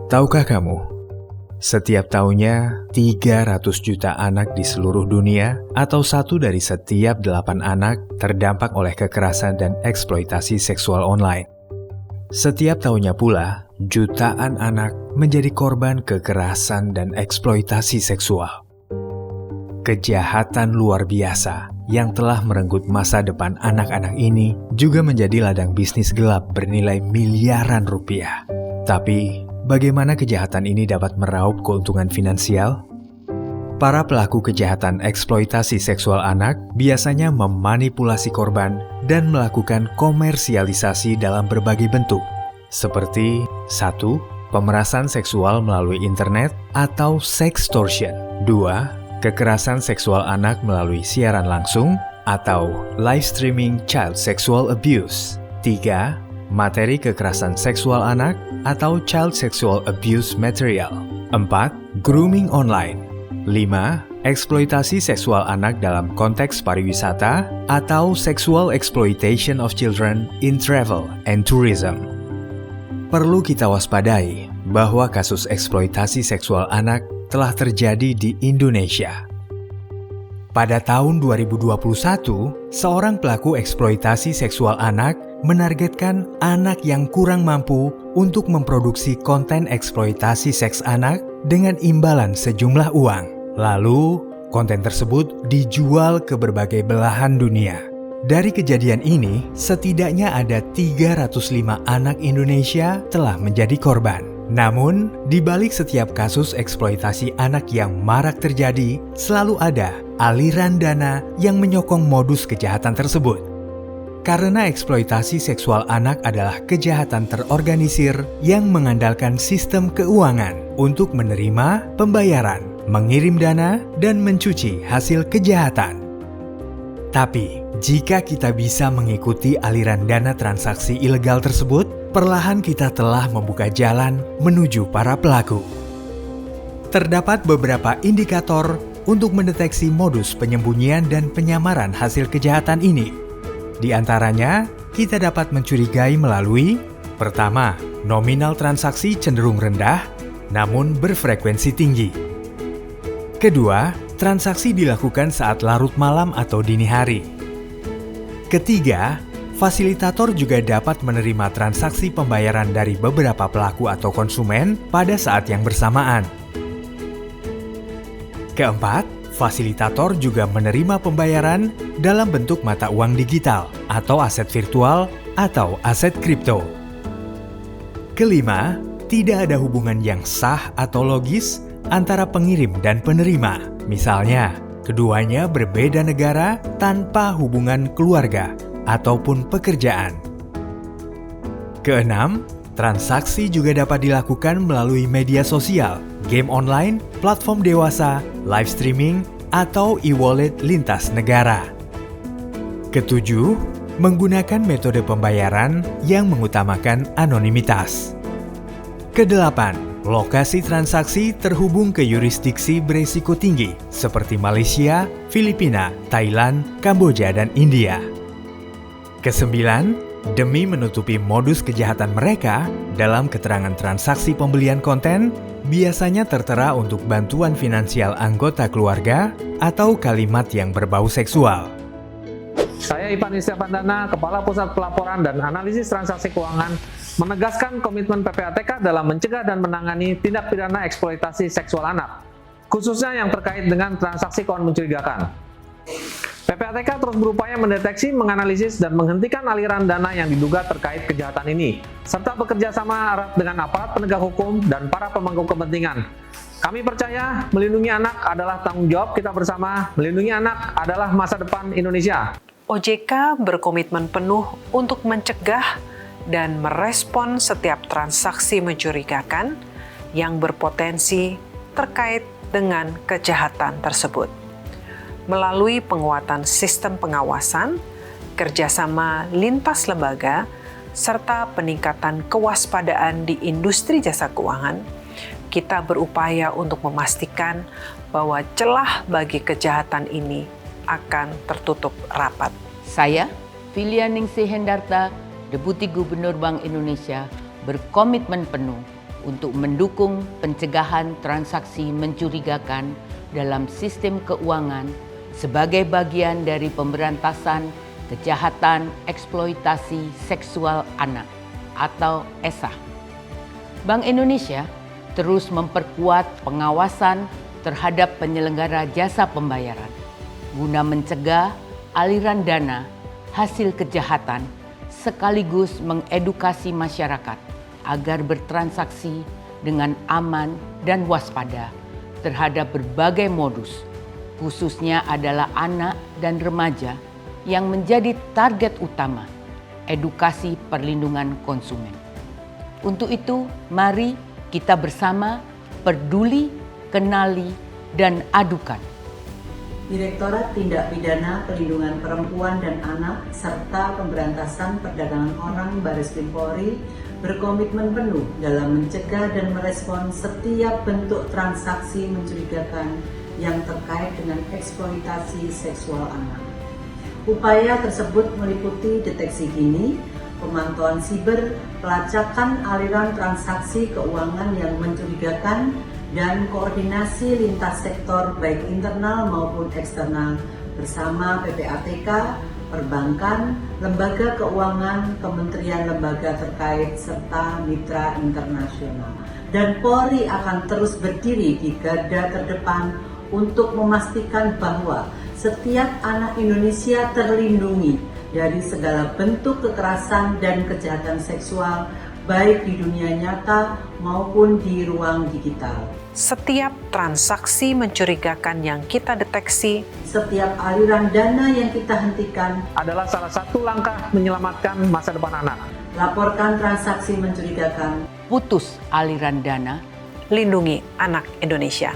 Tahukah kamu, setiap tahunnya 300 juta anak di seluruh dunia atau 1 dari setiap 8 anak terdampak oleh kekerasan dan eksploitasi seksual online. Setiap tahunnya pula, jutaan anak menjadi korban kekerasan dan eksploitasi seksual. Kejahatan luar biasa yang telah merenggut masa depan anak-anak ini juga menjadi ladang bisnis gelap bernilai miliaran rupiah. Tapi, bagaimana kejahatan ini dapat meraup keuntungan finansial? Para pelaku kejahatan eksploitasi seksual anak biasanya memanipulasi korban dan melakukan komersialisasi dalam berbagai bentuk, seperti 1. Pemerasan seksual melalui internet atau sextortion. 2. Kekerasan seksual anak melalui siaran langsung atau live streaming child sexual abuse. 3. Materi kekerasan seksual anak atau child sexual abuse material. 4. Grooming online. 5. Eksploitasi seksual anak dalam konteks pariwisata atau sexual exploitation of children in travel and tourism. Perlu kita waspadai bahwa kasus eksploitasi seksual anak telah terjadi di Indonesia. Pada tahun 2021, seorang pelaku eksploitasi seksual anak menargetkan anak yang kurang mampu untuk memproduksi konten eksploitasi seks anak dengan imbalan sejumlah uang. Lalu, konten tersebut dijual ke berbagai belahan dunia. Dari kejadian ini, setidaknya ada 305 anak Indonesia telah menjadi korban. Namun, di balik setiap kasus eksploitasi anak yang marak terjadi, selalu ada aliran dana yang menyokong modus kejahatan tersebut. Karena eksploitasi seksual anak adalah kejahatan terorganisir yang mengandalkan sistem keuangan untuk menerima pembayaran, mengirim dana, dan mencuci hasil kejahatan. Tapi, jika kita bisa mengikuti aliran dana transaksi ilegal tersebut, perlahan kita telah membuka jalan menuju para pelaku. Terdapat beberapa indikator untuk mendeteksi modus penyembunyian dan penyamaran hasil kejahatan ini. Di antaranya, kita dapat mencurigai melalui: pertama, nominal transaksi cenderung rendah, namun berfrekuensi tinggi. Kedua, transaksi dilakukan saat larut malam atau dini hari. Ketiga, fasilitator juga dapat menerima transaksi pembayaran dari beberapa pelaku atau konsumen pada saat yang bersamaan. Keempat, fasilitator juga menerima pembayaran dalam bentuk mata uang digital atau aset virtual atau aset kripto. Kelima, tidak ada hubungan yang sah atau logis antara pengirim dan penerima. Misalnya, keduanya berbeda negara tanpa hubungan keluarga ataupun pekerjaan. Keenam, transaksi juga dapat dilakukan melalui media sosial, game online, platform dewasa, live streaming, atau e-wallet lintas negara. Ketujuh, menggunakan metode pembayaran yang mengutamakan anonimitas. Kedelapan, lokasi transaksi terhubung ke yurisdiksi beresiko tinggi seperti Malaysia, Filipina, Thailand, Kamboja, dan India. Kesembilan, demi menutupi modus kejahatan mereka, dalam keterangan transaksi pembelian konten, biasanya tertera untuk bantuan finansial anggota keluarga atau kalimat yang berbau seksual. Saya Ivan Istiavandana, Kepala Pusat Pelaporan dan Analisis Transaksi Keuangan, menegaskan komitmen PPATK dalam mencegah dan menangani tindak pidana eksploitasi seksual anak, khususnya yang terkait dengan transaksi keuangan mencurigakan. PPATK terus berupaya mendeteksi, menganalisis, dan menghentikan aliran dana yang diduga terkait kejahatan ini, serta bekerja sama erat dengan aparat penegak hukum dan para pemangku kepentingan. Kami percaya melindungi anak adalah tanggung jawab kita bersama, melindungi anak adalah masa depan Indonesia. OJK berkomitmen penuh untuk mencegah dan merespon setiap transaksi mencurigakan yang berpotensi terkait dengan kejahatan tersebut. Melalui penguatan sistem pengawasan, kerjasama lintas lembaga, serta peningkatan kewaspadaan di industri jasa keuangan, kita berupaya untuk memastikan bahwa celah bagi kejahatan ini akan tertutup rapat. Saya, Filianingsih Hendarta, Deputi Gubernur Bank Indonesia, berkomitmen penuh untuk mendukung pencegahan transaksi mencurigakan dalam sistem keuangan sebagai bagian dari pemberantasan kejahatan eksploitasi seksual anak atau ESA. Bank Indonesia terus memperkuat pengawasan terhadap penyelenggara jasa pembayaran guna mencegah aliran dana hasil kejahatan sekaligus mengedukasi masyarakat agar bertransaksi dengan aman dan waspada terhadap berbagai modus, khususnya adalah anak dan remaja yang menjadi target utama edukasi perlindungan konsumen. Untuk itu, mari kita bersama peduli, kenali, dan adukan. Direktorat Tindak Pidana Perlindungan Perempuan dan Anak serta Pemberantasan Perdagangan Orang Baris Krim Polri berkomitmen penuh dalam mencegah dan merespon setiap bentuk transaksi mencurigakan yang terkait dengan eksploitasi seksual anak. Upaya tersebut meliputi deteksi dini, pemantauan siber, pelacakan aliran transaksi keuangan yang mencurigakan, dan koordinasi lintas sektor baik internal maupun eksternal bersama PPATK, perbankan, lembaga keuangan, kementerian lembaga terkait, serta mitra internasional. Dan Polri akan terus berdiri di garda terdepan untuk memastikan bahwa setiap anak Indonesia terlindungi dari segala bentuk kekerasan dan kejahatan seksual baik di dunia nyata maupun di ruang digital. Setiap transaksi mencurigakan yang kita deteksi, setiap aliran dana yang kita hentikan adalah salah satu langkah menyelamatkan masa depan anak. Laporkan transaksi mencurigakan. Putus aliran dana. lindungi anak Indonesia.